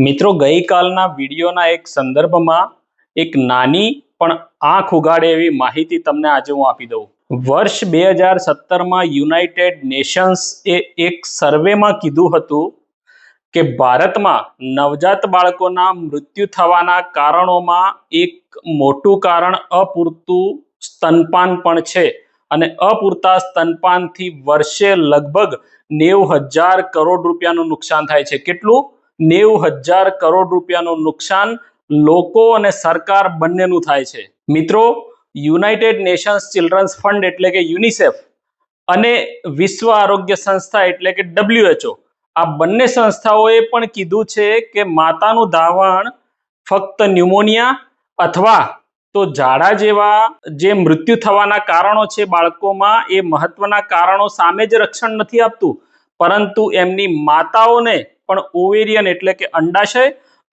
મિત્રો ગઈકાલના વિડીયોના એક સંદર્ભમાં એક નાની પણ આંખ ઉઘાડે એવી માહિતી તમને આજે હું આપી દઉં। વર્ષ 2017માં યુનાઇટેડ નેશન્સ એ એક સર્વેમાં કીધું હતું કે ભારતમાં નવજાત બાળકોના મૃત્યુ થવાના કારણોમાં એક મોટું કારણ અપૂરતું સ્તનપાન પણ છે અને અપૂરતા સ્તનપાનથી વર્ષે લગભગ 90,000 કરોડ રૂપિયાનું નુકસાન થાય છે। કેટલું? 90,000 કરોડ રૂપિયાનું નુકસાન લોકો અને સરકાર બંનેનું થાય છે। મિત્રો, યુનાઇટેડ નેશન્સ ચિલ્ડ્રન્સ ફંડ એટલે કે યુનિસેફ અને વિશ્વ આરોગ્ય સંસ્થા એટલે કે WHO આ બંને સંસ્થાઓએ પણ કીધું છે કે માતાનું ધાવણ ફક્ત ન્યુમોનિયા અથવા તો ઝાડા જેવા જે મૃત્યુ થવાના કારણો છે બાળકોમાં એ મહત્વના કારણો સામે જ રક્ષણ નથી આપતું, પરંતુ એમની માતાઓને પણ ઓવેરિયન એટલે કે અંડાશય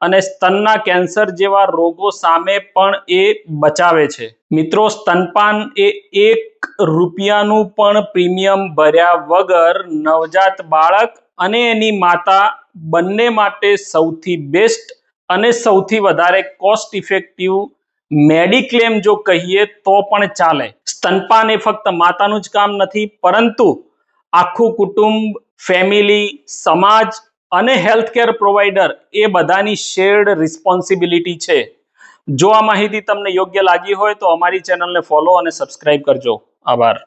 અને સ્તનના કેન્સર જેવા રોગો સામે પણ એ બચાવે છે। મિત્રો, સ્તનપાન એ ₹1 પણ પ્રીમિયમ ભર્યા વગર નવજાત બાળક અને એની માતા બંને માટે સૌથી બેસ્ટ અને સૌથી વધારે કોસ્ટ ઇફેક્ટિવ મેડિક્લેમ જો કહીએ તો પણ ચાલે। સ્તનપાન એ ફક્ત માતાનું જ કામ નથી, પરંતુ આખું કુટુંબ, ફેમિલી, સમાજ અને હેલ્થકેર પ્રોવાઈડર એ બધાની શેર્ડ રિસ્પોન્સિબિલિટી છે। જો આ માહિતી તમને યોગ્ય લાગી હોય તો અમારી ચેનલને ફોલો અને સબસ્ક્રાઇબ કરજો। આભાર।